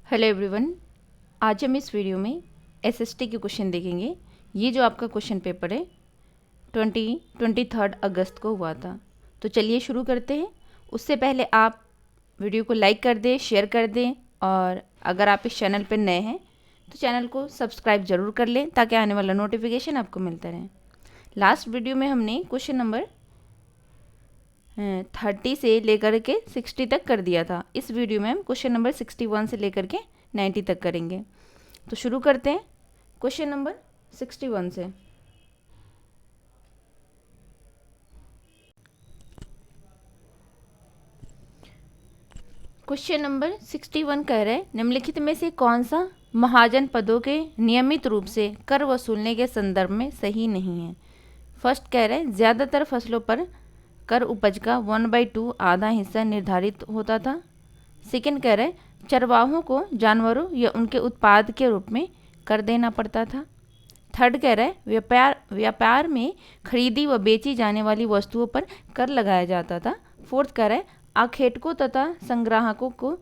Hello everyone. आज हम इस वीडियो में एसएसटी के क्वेश्चन देखेंगे। ये जो आपका क्वेश्चन पेपर है 23 अगस्त को हुआ था। तो चलिए शुरू करते हैं। उससे पहले आप वीडियो को लाइक कर दें, शेयर कर दें, और अगर आप इस चैनल पर नए हैं तो चैनल को सब्सक्राइब ज़रूर कर लें ताकि आने वाला नोटिफिकेशन आपको मिलता रहे। लास्ट वीडियो में हमने क्वेश्चन नंबर 30 से लेकर के 60 तक कर दिया था। इस वीडियो में हम क्वेश्चन नंबर 61 से लेकर के 90 तक करेंगे। तो शुरू करते हैं क्वेश्चन नंबर 61 से। क्वेश्चन नंबर 61 कह रहे हैं, निम्नलिखित में से कौन सा महाजन पदों के नियमित रूप से कर वसूलने के संदर्भ में सही नहीं है। फर्स्ट कह रहे हैं, ज़्यादातर फसलों पर कर उपज का 1/2 आधा हिस्सा निर्धारित होता था। सेकंड कह रहे हैं, चरवाहों को जानवरों या उनके उत्पाद के रूप में कर देना पड़ता था। थर्ड कह रहे हैं, व्यापार में खरीदी व बेची जाने वाली वस्तुओं पर कर लगाया जाता था। फोर्थ कह रहे हैं, आखेटकों तथा संग्राहकों को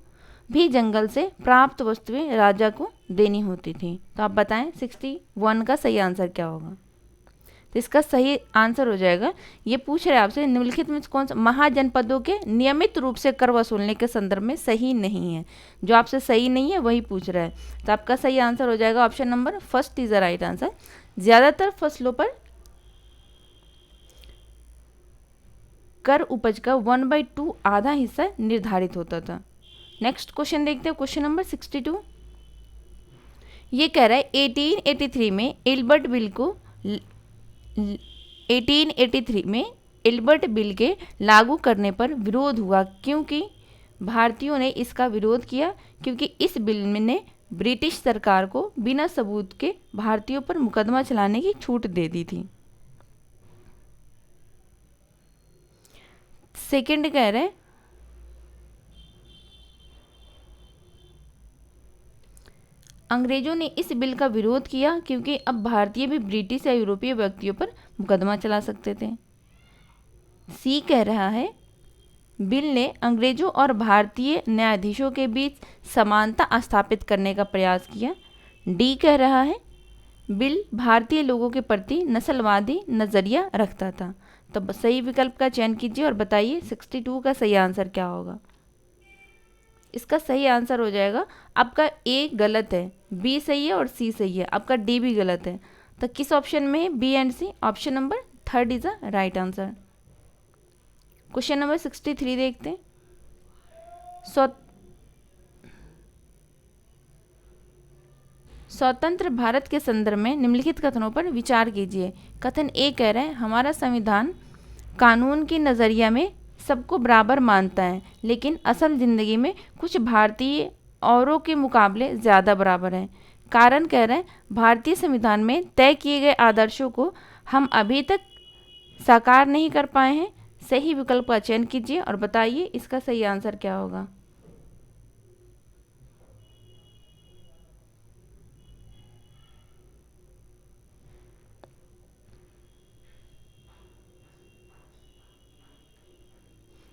भी जंगल से प्राप्त वस्तुएं राजा को देनी होती थी। तो आप बताएं 61 का सही आंसर क्या होगा। तो इसका सही आंसर हो जाएगा, ये पूछ रहे हैं आपसे निम्नलिखित में कौन सा महाजनपदों के नियमित रूप से कर वसूलने के संदर्भ में सही नहीं है। जो आपसे सही नहीं है वही पूछ रहा है। तो आपका सही आंसर हो जाएगा option number first is the right answer. ज़्यादातर फसलों पर कर उपज का 1/2 आधा हिस्सा निर्धारित होता था। नेक्स्ट क्वेश्चन देखते हैं, क्वेश्चन नंबर 62। ये कह रहा है 1883 में एल्बर्ट बिल को 1883 में एल्बर्ट बिल के लागू करने पर विरोध हुआ, क्योंकि भारतीयों ने इसका विरोध किया क्योंकि इस बिल ने ब्रिटिश सरकार को बिना सबूत के भारतीयों पर मुकदमा चलाने की छूट दे दी थी। सेकंड कह रहे हैं, अंग्रेजों ने इस बिल का विरोध किया क्योंकि अब भारतीय भी ब्रिटिश या यूरोपीय व्यक्तियों पर मुकदमा चला सकते थे। सी कह रहा है, बिल ने अंग्रेजों और भारतीय न्यायाधीशों के बीच समानता स्थापित करने का प्रयास किया। डी कह रहा है, बिल भारतीय लोगों के प्रति नस्लवादी नज़रिया रखता था। तो सही विकल्प का चयन कीजिए और बताइए 62 का सही आंसर क्या होगा। इसका सही आंसर हो जाएगा, आपका ए गलत है, बी सही है और सी सही है, आपका डी भी गलत है। तो किस ऑप्शन में है B and C? Option number third is the right answer. Question number 63 देखते हैं। स्वतंत्र भारत के संदर्भ में निम्नलिखित कथनों पर विचार कीजिए। कथन ए कह रहे हैं, हमारा संविधान कानून की नज़रिया में सबको बराबर मानता है, लेकिन असल ज़िंदगी में कुछ भारतीय औरों के मुकाबले ज़्यादा बराबर हैं। कारण कह रहे हैं, भारतीय संविधान में तय किए गए आदर्शों को हम अभी तक साकार नहीं कर पाए हैं। सही विकल्प का चयन कीजिए और बताइए इसका सही आंसर क्या होगा।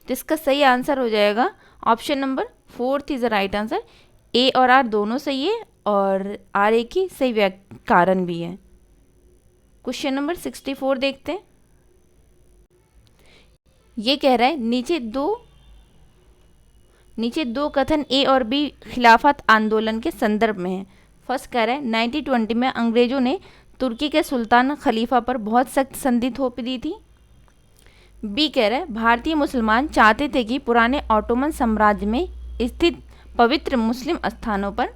तो इसका सही आंसर हो जाएगा option number fourth is the right answer. A और आर दोनों सही है और आर ए की सही कारण भी है। क्वेश्चन नंबर 64 देखते हैं। ये कह रहा है, नीचे दो कथन ए और बी खिलाफत आंदोलन के संदर्भ में है। फर्स्ट कह रहा है 1920 में अंग्रेजों ने तुर्की के सुल्तान खलीफा पर बहुत सख्त संधि थोप दी थी। बी कह रहा है, भारतीय मुसलमान चाहते थे कि पुराने ऑटोमन साम्राज्य में स्थित पवित्र मुस्लिम स्थानों पर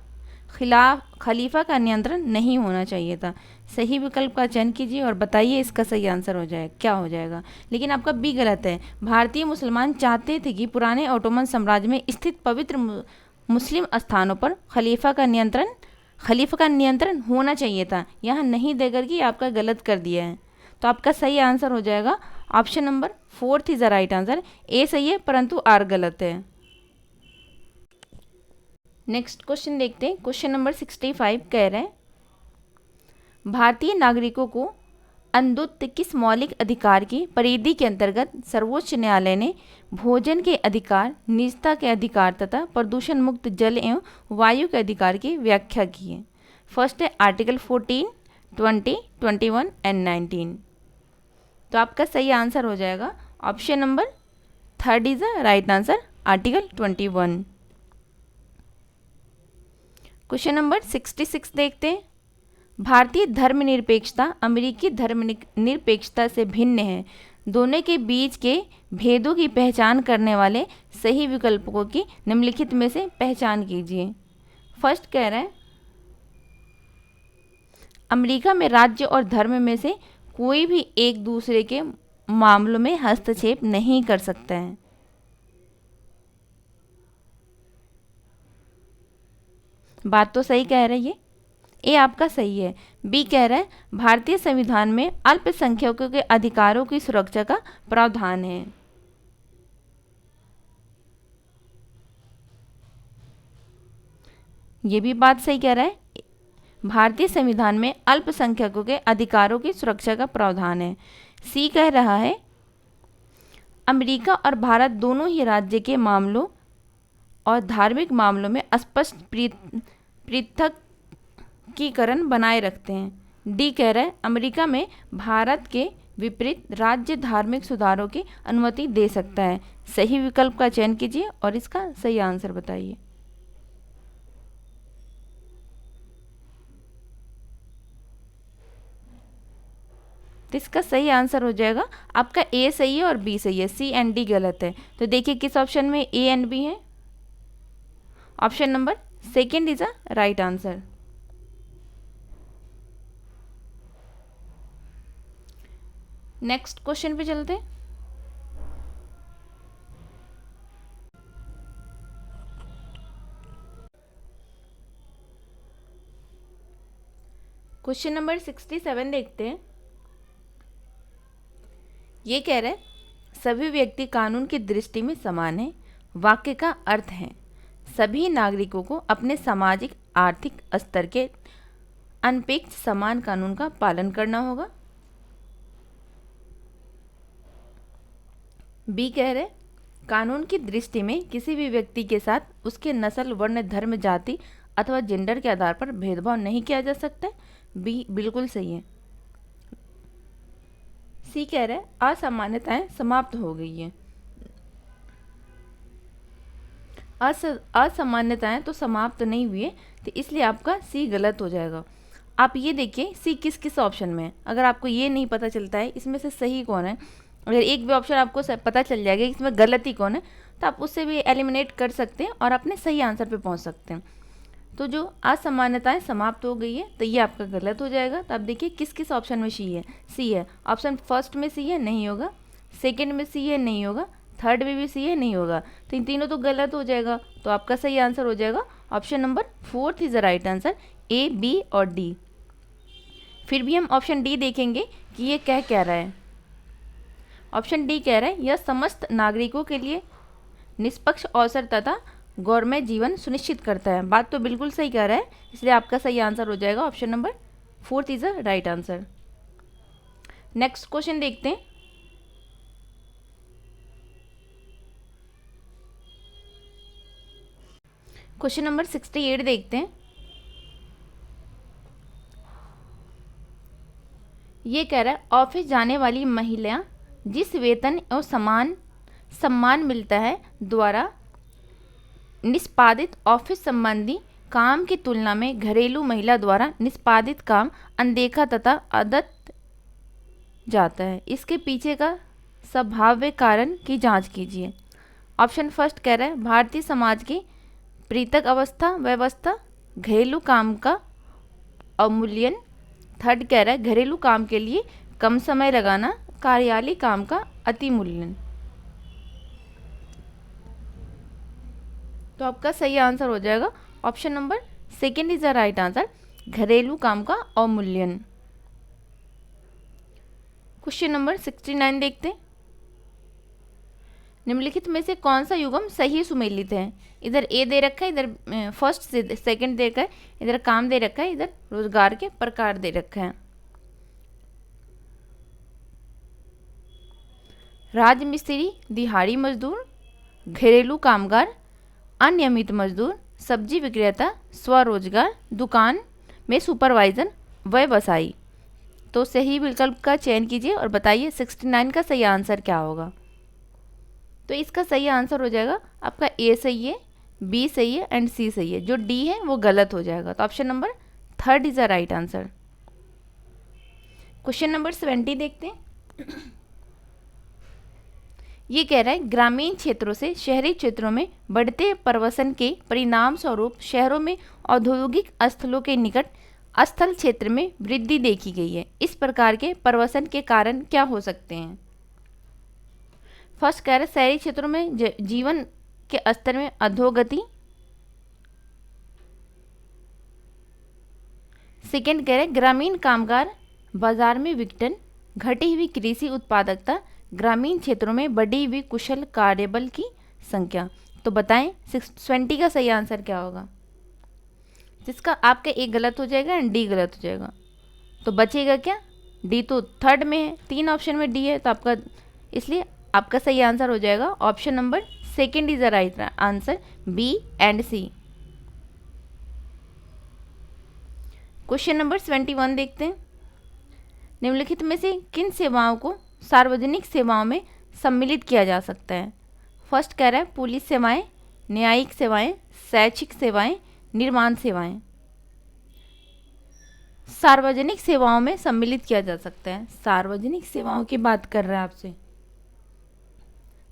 खलीफा का नियंत्रण नहीं होना चाहिए था। सही विकल्प का चयन कीजिए और बताइए इसका सही आंसर हो जाए क्या हो जाएगा। लेकिन आपका बी गलत है। भारतीय मुसलमान चाहते थे कि पुराने ऑटोमन साम्राज्य में स्थित पवित्र मुस्लिम स्थानों पर खलीफा का नियंत्रण होना चाहिए था। यहाँ नहीं देकर के आपका गलत कर दिया है। तो आपका सही आंसर हो जाएगा option number fourth is the right answer. A सही है परंतु आर गलत है। नेक्स्ट क्वेश्चन देखते हैं। क्वेश्चन नंबर 65 कह रहे हैं, भारतीय नागरिकों को अंत्योदय किस मौलिक अधिकार की परिधि के अंतर्गत सर्वोच्च न्यायालय ने भोजन के अधिकार, निजता के अधिकार तथा प्रदूषण मुक्त जल एवं वायु के अधिकार की व्याख्या की है? फर्स्ट है आर्टिकल 14, 20, 21 एंड 19। तो आपका सही आंसर हो जाएगा option number third is the right answer, article 21। Question number 66 देखते हैं। भारतीय धर्मनिरपेक्षता अमेरिकी धर्मनिरपेक्षता से भिन्न है। दोनों के बीच के भेदों की पहचान करने वाले सही विकल्पों की निम्नलिखित में से पहचान कीजिए। फर्स्ट कह रहा है अमेरिका में राज्य और धर्म में से कोई भी एक दूसरे के मामलों में हस्तक्षेप नहीं कर सकता है। बात तो सही कह रही है, ये आपका सही है। बी कह रहा है भारतीय संविधान में अल्पसंख्यकों के अधिकारों की सुरक्षा का प्रावधान है। ये भी बात सही कह रहा है, भारतीय संविधान में अल्पसंख्यकों के अधिकारों की सुरक्षा का प्रावधान है। सी कह रहा है अमेरिका और भारत दोनों ही राज्य के मामलों और धार्मिक मामलों में स्पष्ट पृथकीकरण बनाए रखते हैं। डी कह रहा है अमेरिका में भारत के विपरीत राज्य धार्मिक सुधारों की अनुमति दे सकता है। सही विकल्प का चयन कीजिए और इसका सही आंसर बताइए। तो इसका सही आंसर हो जाएगा आपका ए सही है और बी सही है, सी एंड डी गलत है। तो देखिए किस ऑप्शन में ए एंड बी है। Option number second is a right answer. Next question पे चलते हैं। क्वेश्चन नंबर 67 देखते हैं। ये कह रहा है सभी व्यक्ति कानून की दृष्टि में समान है। वाक्य का अर्थ है सभी नागरिकों को अपने सामाजिक आर्थिक स्तर के अनपेक्ष समान कानून का पालन करना होगा। बी कह रहे कानून की दृष्टि में किसी भी व्यक्ति के साथ उसके नस्ल, वर्ण, धर्म, जाति अथवा जेंडर के आधार पर भेदभाव नहीं किया जा सकता। बी बिल्कुल सही है। सी कह रहे असामान्यताएं समाप्त हो गई हैं। असामान्यताएं तो समाप्त नहीं हुई है, तो इसलिए आपका सी गलत हो जाएगा। आप ये देखिए सी किस किस ऑप्शन में है। अगर आपको ये नहीं पता चलता है इसमें से सही कौन है, अगर एक भी ऑप्शन आपको पता चल जाएगा इसमें गलती कौन है, तो आप उससे भी एलिमिनेट कर सकते हैं और अपने सही आंसर पे पहुंच सकते हैं। तो जो असामान्यताएं समाप्त हो गई है तो ये आपका गलत हो जाएगा। तो आप देखिए किस किस ऑप्शन में सी है। ऑप्शन फर्स्ट में सी है, नहीं होगा। सेकंड में सी है, नहीं होगा। थर्ड में भी सी है, नहीं होगा। तो इन तीनों तो गलत हो जाएगा। तो आपका सही आंसर हो जाएगा option number fourth is the right answer, A, B और डी। फिर भी हम ऑप्शन डी देखेंगे कि ये कह रहा है। ऑप्शन डी कह रहा है यह समस्त नागरिकों के लिए निष्पक्ष अवसर तथा गौरवमय जीवन सुनिश्चित करता है। बात तो बिल्कुल सही कह रहा है, इसलिए आपका सही आंसर हो जाएगा option number fourth is the right answer. Next question देखते हैं। क्वेश्चन नंबर 68 देखते हैं। ये कह रहा है ऑफिस जाने वाली महिला जिस वेतन और सम्मान मिलता है द्वारा निष्पादित ऑफिस संबंधी काम की तुलना में घरेलू महिला द्वारा निष्पादित काम अनदेखा तथा अदत्त जाता है। इसके पीछे का संभाव्य कारण की जांच कीजिए। ऑप्शन फर्स्ट कह रहा है भारतीय समाज की पृथक व्यवस्था, घरेलू काम का अवमूल्यन। थर्ड कह रहा है घरेलू काम के लिए कम समय लगाना, कार्यालय काम का अतिमूल्यन। तो आपका सही आंसर हो जाएगा option number second is the right answer, घरेलू काम का अवमूल्यन। क्वेश्चन नंबर 69 देखते हैं। निम्नलिखित में से कौन सा युग्म सही सुमेलित है? इधर ए दे रखा है, इधर फर्स्ट सेकंड दे रखा है, इधर काम दे रखा है, इधर रोजगार के प्रकार दे रखा है। राजमिस्त्री, दिहाड़ी मजदूर, घरेलू कामगार, अनियमित मजदूर, सब्जी विक्रेता, स्वरोजगार, दुकान में सुपरवाइजर, व्यवसायी। तो सही विकल्प का चयन कीजिए और बताइए 69 का सही आंसर क्या होगा। तो इसका सही आंसर हो जाएगा आपका ए सही है, बी सही है एंड सी सही है। जो डी है वो गलत हो जाएगा। तो option number 3 is the right answer. Question number 70 देखते हैं। ये कह रहा है ग्रामीण क्षेत्रों से शहरी क्षेत्रों में बढ़ते प्रवसन के परिणाम स्वरूप शहरों में औद्योगिक स्थलों के निकट स्थल क्षेत्र में वृद्धि देखी गई है। इस प्रकार के प्रवसन के कारण क्या हो सकते हैं? फर्स्ट कह रहे शहरी क्षेत्रों में जीवन के स्तर में अधोगति। सेकेंड कह रहे ग्रामीण कामगार बाजार में विघटन, घटी हुई कृषि उत्पादकता, ग्रामीण क्षेत्रों में बढ़ी हुई कुशल कार्यबल की संख्या। तो बताएं 20 का सही आंसर क्या होगा? जिसका आपका एक गलत हो जाएगा एंड डी गलत हो जाएगा। तो बचेगा क्या? डी तो थर्ड में है, 3 ऑप्शन में डी है, तो आपका इसलिए आपका सही आंसर हो जाएगा option number 2 is the right answer, B and C. Question number 21 देखते हैं। निम्नलिखित में से किन सेवाओं को सार्वजनिक सेवाओं में सम्मिलित किया जा सकता है? फर्स्ट कह रहा है पुलिस सेवाएं, न्यायिक सेवाएं, शैक्षिक सेवाएं, निर्माण सेवाएं। सार्वजनिक सेवाओं में सम्मिलित किया जा सकता है। सार्वजनिक सेवाओं की बात कर रहा है आपसे,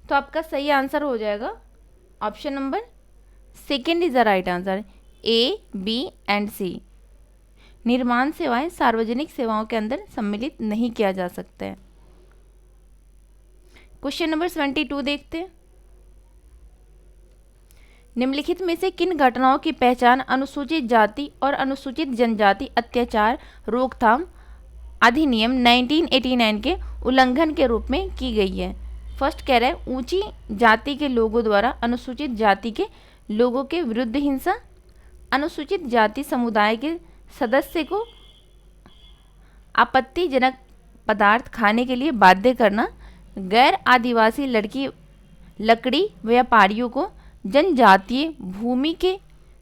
तो आपका सही आंसर हो जाएगा option number 2 is the right answer, A, B and C. निर्माण सेवाएं सार्वजनिक सेवाओं के अंदर सम्मिलित नहीं किया जा सकता है। क्वेश्चन नंबर 72 देखते हैं। निम्नलिखित में से किन घटनाओं की पहचान अनुसूचित जाति और अनुसूचित जनजाति अत्याचार रोकथाम अधिनियम 1989 के उल्लंघन के रूप में की गई है? फर्स्ट कह रहा है ऊंची जाति के लोगों द्वारा अनुसूचित जाति के लोगों के विरुद्ध हिंसा, अनुसूचित जाति समुदाय के सदस्य को आपत्तिजनक पदार्थ खाने के लिए बाध्य करना, गैर आदिवासी लकड़ी व्यापारियों को जनजातीय भूमि के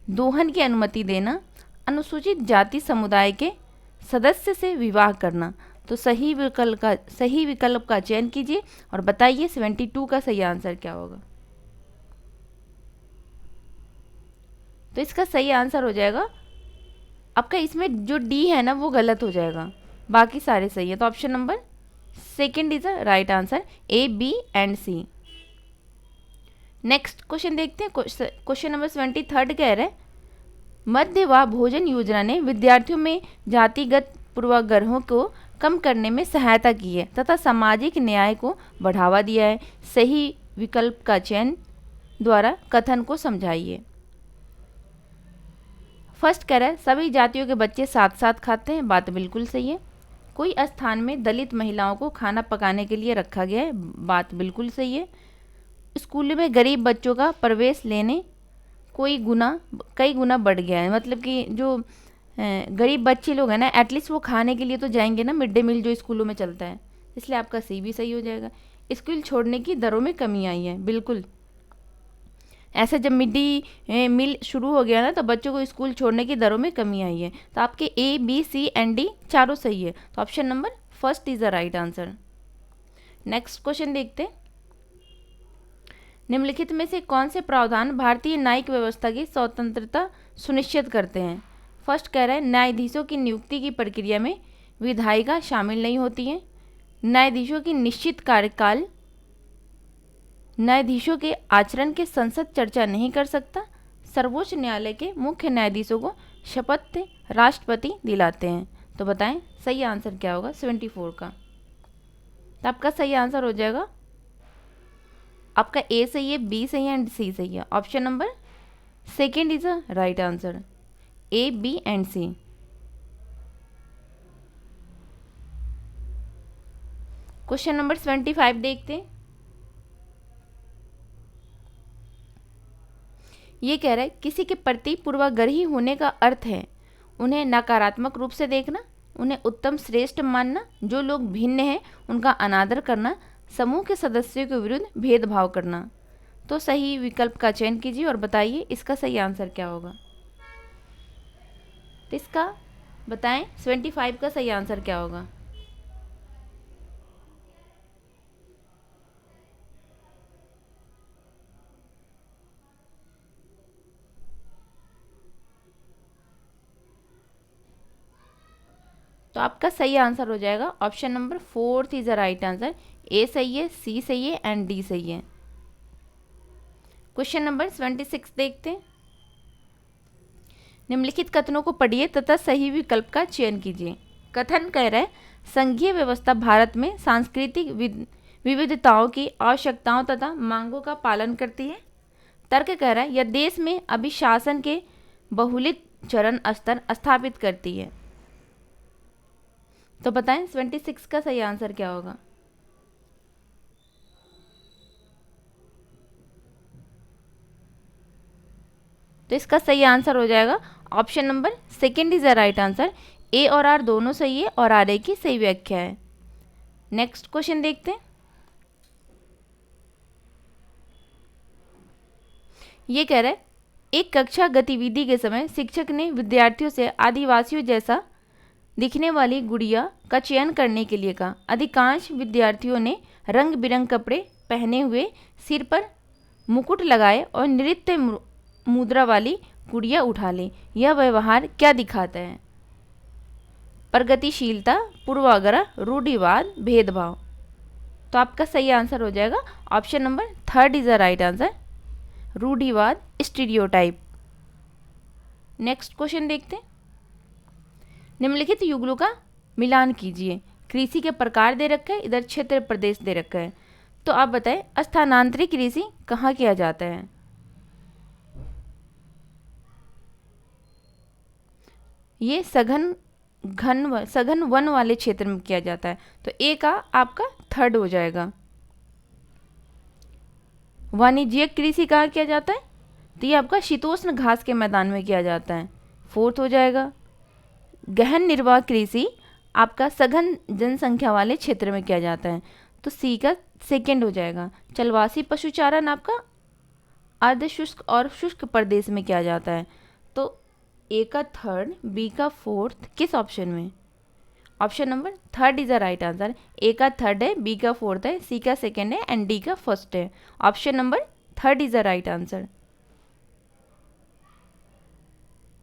दोहन की अनुमति देना, अनुसूचित जाति समुदाय के सदस्य से विवाह करना। तो सही विकल्प का चयन कीजिए और बताइए 72 का सही आंसर क्या होगा। तो इसका सही आंसर हो जाएगा आपका, इसमें जो डी है ना वो गलत हो जाएगा, बाकी सारे सही है। तो option number 2 is the right answer, A, B and C. Next question देखते हैं। क्वेश्चन नंबर 73 कह रहे हैं मध्य भोजन योजना ने विद्यार्थियों में जातिगत पूर्वाग्रहों को कम करने में सहायता की है तथा सामाजिक न्याय को बढ़ावा दिया है। सही विकल्प का चयन द्वारा कथन को समझाइए। फर्स्ट कह रहा है सभी जातियों के बच्चे साथ साथ खाते हैं। बात बिल्कुल सही है। कोई स्थान में दलित महिलाओं को खाना पकाने के लिए रखा गया है। बात बिल्कुल सही है। स्कूल में गरीब बच्चों का प्रवेश लेने कई गुना बढ़ गया है। मतलब कि जो गरीब बच्चे लोग हैं ना, एटलीस्ट वो खाने के लिए तो जाएंगे ना, मिड डे मील जो स्कूलों में चलता है, इसलिए आपका सी भी सही हो जाएगा। स्कूल छोड़ने की दरों में कमी आई है, बिल्कुल। ऐसे जब मिड डे मील शुरू हो गया ना तो बच्चों को स्कूल छोड़ने की दरों में कमी आई है। तो आपके ए, बी, सी एंड डी चारों सही है। तो option number 1 is the right answer. Next question देखते हैं। निम्नलिखित में से कौन से प्रावधान भारतीय न्यायिक व्यवस्था की स्वतंत्रता सुनिश्चित करते हैं? फर्स्ट कह रहा है न्यायाधीशों की नियुक्ति की प्रक्रिया में विधायिका शामिल नहीं होती है। न्यायाधीशों की निश्चित कार्यकाल, न्यायाधीशों के आचरण के संसद चर्चा नहीं कर सकता। सर्वोच्च न्यायालय के मुख्य न्यायाधीशों को शपथ राष्ट्रपति दिलाते हैं। तो बताएं सही आंसर क्या होगा 74 का। तो आपका सही आंसर हो जाएगा, आपका ए सही है, बी सही है एंड सी सही है। Option number 2 is the right answer, A, B and C. Question number 75 देखते हैं। ये कह रहा है किसी के प्रति पूर्वाग्रही होने का अर्थ है उन्हें नकारात्मक रूप से देखना, उन्हें उत्तम श्रेष्ठ मानना, जो लोग भिन्न हैं उनका अनादर करना, समूह के सदस्यों के विरुद्ध भेदभाव करना। तो सही विकल्प का चयन कीजिए और बताइए इसका सही आंसर क्या होगा। तो इसका बताएं 75 का सही आंसर क्या होगा। तो आपका सही आंसर हो जाएगा option number 4 is the right answer. A सही है, सी सही है एंड डी सही है। क्वेश्चन नंबर 76 देखते हैं। निम्नलिखित कथनों को पढ़िए तथा सही विकल्प का चयन कीजिए। कथन कह रहा है संघीय व्यवस्था भारत में सांस्कृतिक विविधताओं की आवश्यकताओं तथा मांगों का पालन करती है। तर्क कह रहा है यह देश में अभिशासन के बहुलित चरण स्तर स्थापित करती है। तो बताएं 26 का सही आंसर क्या होगा। तो इसका सही आंसर हो जाएगा option number second is the right answer. A और आर दोनों सही है और आर ए की सही व्याख्या है। नेक्स्ट क्वेश्चन देखते हैं। ये कह रहा है एक कक्षा गतिविधि के समय शिक्षक ने विद्यार्थियों से आदिवासियों जैसा दिखने वाली गुड़िया का चयन करने के लिए कहा। अधिकांश विद्यार्थियों ने रंग बिरंग कपड़े पहने हुए, सिर पर मुकुट लगाए और नृत्य मुद्रा वाली गुड़िया उठा ली। यह व्यवहार क्या दिखाता है। प्रगतिशीलता, पूर्वाग्रह, रूढ़िवाद, भेदभाव। तो आपका सही आंसर हो जाएगा option number 3 is the right answer, रूढ़िवाद, स्टीरियोटाइप। नेक्स्ट क्वेश्चन देखते हैं। निम्नलिखित युगलों का मिलान कीजिए। कृषि के प्रकार दे रखा है, इधर क्षेत्र प्रदेश दे रखा है। तो आप बताएं स्थानांतरित कृषि कहाँ किया जाता है। ये सघन वन वाले क्षेत्र में किया जाता है। तो ए का आपका 3rd हो जाएगा। वाणिज्यिक कृषि कहाँ किया जाता है। तो ये आपका शीतोष्ण घास के मैदान में किया जाता है, 4th हो जाएगा। गहन निर्वाह कृषि आपका सघन जनसंख्या वाले क्षेत्र में किया जाता है, तो सी का 2nd हो जाएगा। चलवासी पशुचारण आपका अर्ध शुष्क और शुष्क प्रदेश में किया जाता है। तो ए का 3rd, बी का 4th किस ऑप्शन में। Option number 3rd is the right answer. A का 3rd है, बी का 4th है, सी का 2nd है एंड डी का 1st है। Option number 3rd is the right answer.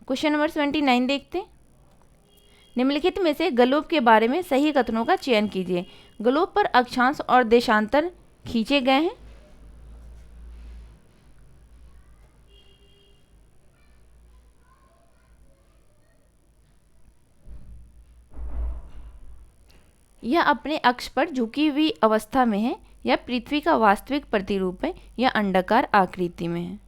Question number 29 देखते हैं। निम्नलिखित में से ग्लोब के बारे में सही कथनों का चयन कीजिए। ग्लोब पर अक्षांश और देशांतर खींचे गए हैं। यह अपने अक्ष पर झुकी हुई अवस्था में है, यह पृथ्वी का वास्तविक प्रतिरूप है, यह अंडाकार आकृति में है।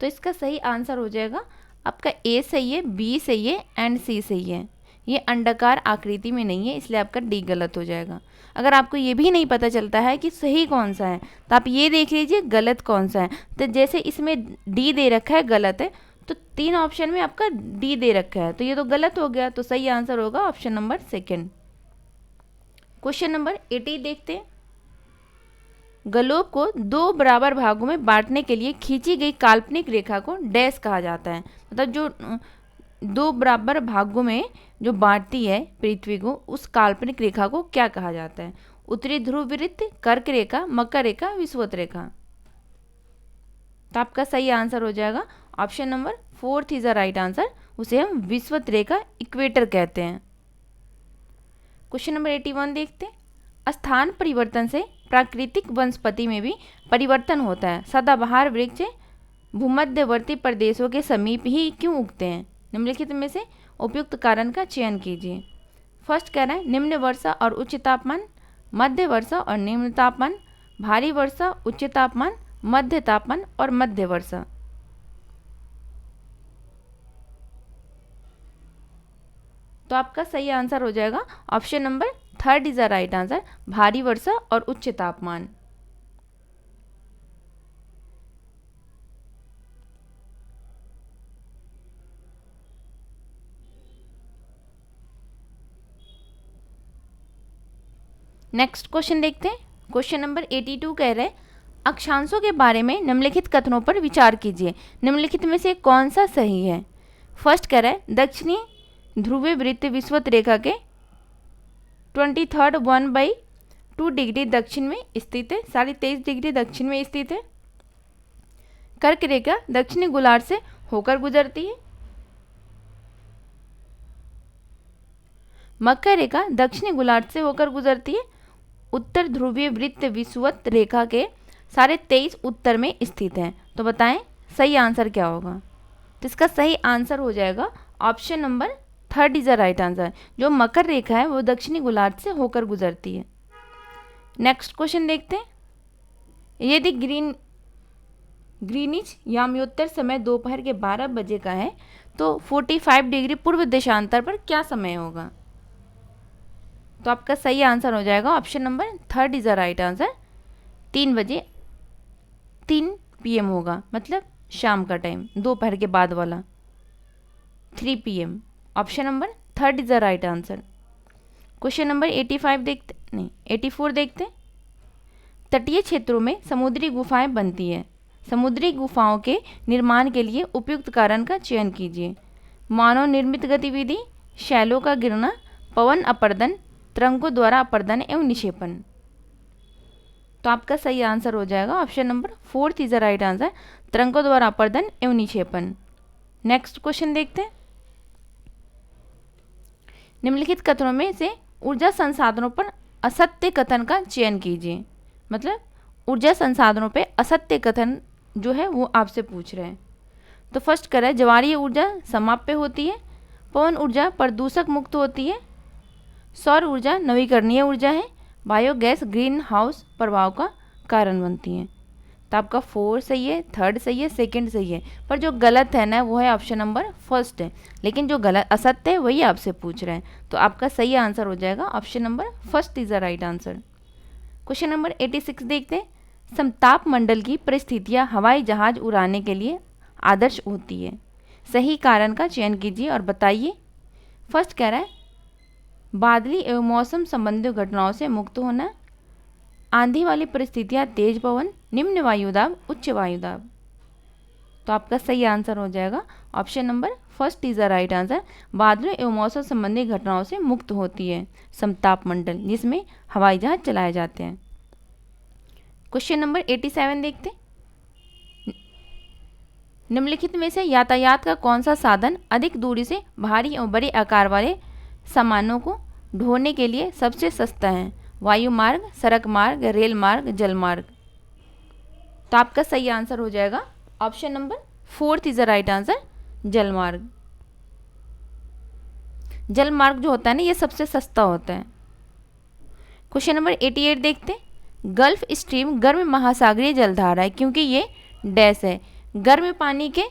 तो इसका सही आंसर हो जाएगा आपका ए सही है, बी सही है एंड सी सही है। ये अंडाकार आकृति में नहीं है, इसलिए आपका डी गलत हो जाएगा। अगर आपको ये भी नहीं पता चलता है कि सही कौन सा है तो आप ये देख लीजिए गलत कौन सा है। तो जैसे इसमें डी दे रखा है गलत है, तो 3 ऑप्शन में आपका डी दे रखा है, तो ये तो गलत हो गया। तो सही आंसर होगा option number 2nd। Question number 80 देखते हैं। ग्लोब को 2 बराबर भागों में बांटने के लिए खींची गई काल्पनिक रेखा को डैश कहा जाता है। मतलब जो 2 बराबर भागों में जो बांटती है पृथ्वी को, उस काल्पनिक रेखा को क्या कहा जाता है। उत्तरी ध्रुव वृत्त, कर्क रेखा, मकर रेखा, विषुवत रेखा। तो आपका सही आंसर हो जाएगा option number 4th is the right answer. उसे हम विषुवत रेखा, इक्वेटर कहते हैं। क्वेश्चन नंबर 81 देखते हैं। स्थान परिवर्तन से प्राकृतिक वनस्पति में भी परिवर्तन होता है। सदाबहार वृक्ष भूमध्यवर्ती प्रदेशों के समीप ही क्यों उगते हैं। निम्नलिखित में से उपयुक्त कारण का चयन कीजिए। फर्स्ट कह रहा है निम्न वर्षा और उच्च तापमान, मध्य वर्षा और निम्न तापमान, भारी वर्षा, उच्च तापमान, मध्य तापमान और मध्य वर्षा। तो आपका सही आंसर हो जाएगा option number 3rd is the right answer, भारी वर्षा और उच्च तापमान। नेक्स्ट क्वेश्चन देखते हैं। क्वेश्चन नंबर 82 कह रहे हैं अक्षांशों के बारे में निम्नलिखित कथनों पर विचार कीजिए, निम्नलिखित में से कौन सा सही है। फर्स्ट कह रहा है दक्षिणी ध्रुवीय वृत्त विषुवत रेखा के 23 1/2 डिग्री दक्षिण में स्थित है, 23.5 डिग्री दक्षिण में स्थित है। कर्क रेखा दक्षिणी गोलार्ध से होकर गुजरती है। मकर रेखा दक्षिणी गोलार्ध से होकर गुजरती है। उत्तर ध्रुवीय वृत्त विषुवत रेखा के 23.5 उत्तर में स्थित है। तो बताएं सही आंसर क्या होगा। तो इसका सही आंसर हो जाएगा option number 3 is the right answer. जो मकर रेखा है वो दक्षिणी गोलार्ध से होकर गुजरती है। नेक्स्ट क्वेश्चन देखते हैं। यदि ग्रीनिच याम्योत्तर समय दोपहर के 12 बजे का है तो 45 डिग्री पूर्व देशांतर पर क्या समय होगा। तो आपका सही आंसर हो जाएगा option number 3 is the right answer. 3 बजे 3 PM होगा, मतलब शाम का टाइम, दोपहर के बाद वाला 3 PM। Option number 3 is the right answer. Question number 84 देखते। तटीय क्षेत्रों में समुद्री गुफाएं बनती है, समुद्री गुफाओं के निर्माण के लिए उपयुक्त कारण का चयन कीजिए। मानव निर्मित गतिविधि, शैलों का गिरना, पवन अपर्दन, तरंगों द्वारा अपर्दन एवं निक्षेपण। तो आपका सही आंसर हो जाएगा option number 4 is the right answer, तरंगों द्वारा अपर्दन एवं निक्षेपण। नेक्स्ट क्वेश्चन देखते हैं। निम्नलिखित कथनों में से ऊर्जा संसाधनों पर असत्य कथन का चयन कीजिए। मतलब ऊर्जा संसाधनों पे असत्य कथन जो है वो आपसे पूछ रहे हैं। तो फर्स्ट कह रहा है ज्वारीय ऊर्जा समाप्य होती है, पवन ऊर्जा प्रदूषक मुक्त होती है, सौर ऊर्जा नवीकरणीय ऊर्जा है, बायोगैस ग्रीन हाउस प्रभाव का कारण बनती है। तो आपका 4 सही है, 3 सही है, 2 सही है, पर जो गलत है ना वो है ऑप्शन नंबर 1 है। लेकिन जो गलत असत्य है वही आपसे पूछ रहे हैं। तो आपका सही आंसर हो जाएगा option number 1 is the right answer. Question number 86 देखते हैं। समताप मंडल की परिस्थितियाँ हवाई जहाज उड़ाने के लिए आदर्श होती है, सही कारण का चयन कीजिए और बताइए। फर्स्ट कह रहा है बादली एवं मौसम संबंधी घटनाओं से मुक्त होना, आंधी वाली परिस्थितियाँ, तेज पवन, निम्न वायुदाब, उच्च वायुदाब। तो आपका सही आंसर हो जाएगा option number 1 is the right answer. बादलों एवं मौसम संबंधी घटनाओं से मुक्त होती है समताप मंडल, जिसमें हवाई जहाज चलाए जाते हैं। क्वेश्चन नंबर 87 देखते। निम्नलिखित में से यातायात का कौन सा साधन अधिक दूरी से भारी और बड़े आकार वाले सामानों को ढोने के लिए सबसे सस्ता है। वायु मार्ग, सड़क मार्ग, रेल मार्ग, जल मार्ग। तो आपका सही आंसर हो जाएगा option number 4 is the right answer, जल मार्ग। जल मार्ग जो होता है ना ये सबसे सस्ता होता है। क्वेश्चन नंबर 88 देखते। गल्फ स्ट्रीम गर्म महासागरीय जलधारा है क्योंकि ये डैश है, गर्म पानी के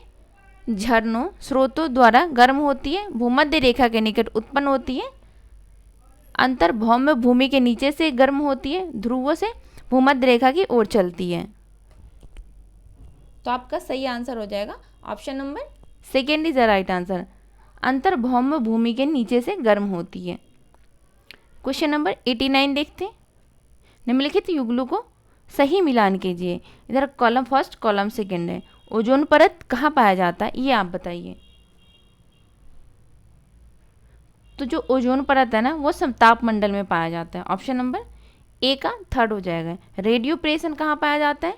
झरनों स्रोतों द्वारा गर्म होती है, भूमध्य रेखा के निकट उत्पन्न होती है, अंतर्भौम्य भूमि के नीचे से गर्म होती है, ध्रुवों से भूमध्य रेखा की ओर चलती है। तो आपका सही आंसर हो जाएगा option number 2 is the right answer, अंतर्भौम्य भूमि के नीचे से गर्म होती है। क्वेश्चन नंबर 89 देखते हैं। निम्नलिखित युगलों को सही मिलान कीजिए। इधर कॉलम फर्स्ट कॉलम सेकंड है। ओजोन परत कहाँ पाया जाता है ये आप बताइए। तो जो ओजोन परत है ना वो समताप मंडल में पाया जाता है। ऑप्शन नंबर ए का 3 हो जाएगा। रेडियो प्रेशन कहाँ पाया जाता है।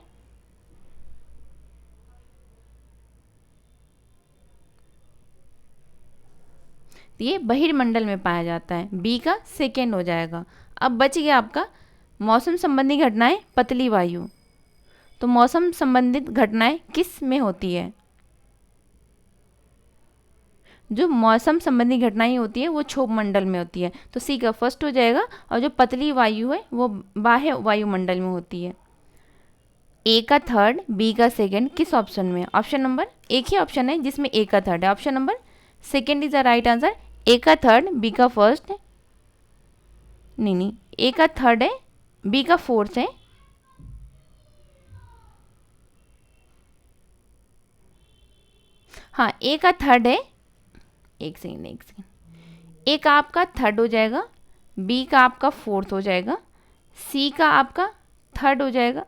ये बहिर्मंडल में पाया जाता है, बी का 2 हो जाएगा। अब बच गया आपका मौसम संबंधी घटनाएं, पतली वायु। तो मौसम संबंधित घटनाएं किस में होती है। जो मौसम संबंधी घटनाएं होती है वो क्षोभ मंडल में होती है, तो सी का 1 हो जाएगा। और जो पतली वायु है वो बाह्य वायुमंडल में होती है। ए का 3, बी का 2 किस ऑप्शन में। ऑप्शन नंबर एक ही ऑप्शन है जिसमें ए का 3 है, option number 2 is the right answer. A का 3, बी का 1 है, नहीं ए का 3 है, बी का 4 है। हाँ ए का 3 है, एक सेकेंड, ए का आपका 3 हो जाएगा, बी का आपका 4 हो जाएगा, सी का आपका थर्ड हो जाएगा,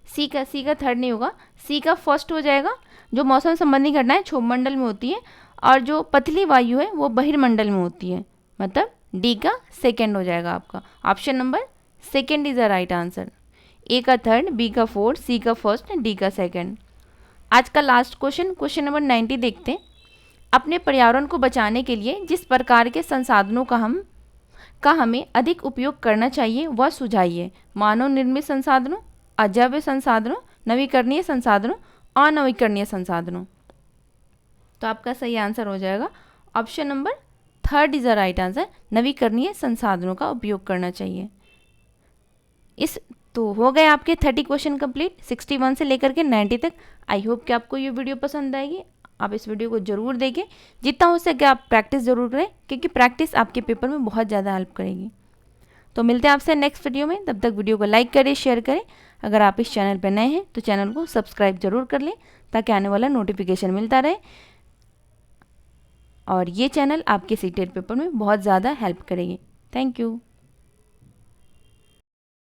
सी का थर्ड नहीं होगा, सी का फर्स्ट हो जाएगा। जो मौसम संबंधी घटनाएं क्षोभमंडल में होती है और जो पतली वायु है वो बहिर्मंडल में होती है, मतलब डी का सेकंड हो जाएगा आपका। Option number second is the right answer. A का थर्ड, बी का फोर्थ, सी का फर्स्ट, डी का सेकंड। आज का लास्ट क्वेश्चन, क्वेश्चन नंबर 90 देखते हैं। अपने पर्यावरण को बचाने के लिए जिस प्रकार के संसाधनों का हमें अधिक उपयोग करना चाहिए वह सुझाइए। मानव निर्मित संसाधनों, अजैव संसाधनों, नवीकरणीय संसाधनों, अनवीकरणीय संसाधनों। तो आपका सही आंसर हो जाएगा option number third is the right answer. नवीकरणीय संसाधनों का उपयोग करना चाहिए। इस तो हो गए आपके 30 क्वेश्चन कंप्लीट 61 से लेकर के 90 तक। आई होप कि आपको ये वीडियो पसंद आएगी। आप इस वीडियो को ज़रूर देखें, जितना हो सके आप प्रैक्टिस ज़रूर करें, क्योंकि प्रैक्टिस आपके पेपर में बहुत ज़्यादा हेल्प करेगी। तो मिलते हैं आपसे नेक्स्ट वीडियो में, तब तक वीडियो को लाइक करें, शेयर करें। अगर आप इस चैनल पर नए हैं तो चैनल को सब्सक्राइब जरूर कर लें, ताकि आने वाला नोटिफिकेशन मिलता रहे। और ये चैनल आपके सीटेट पेपर में बहुत ज़्यादा हेल्प करेगी। Thank you.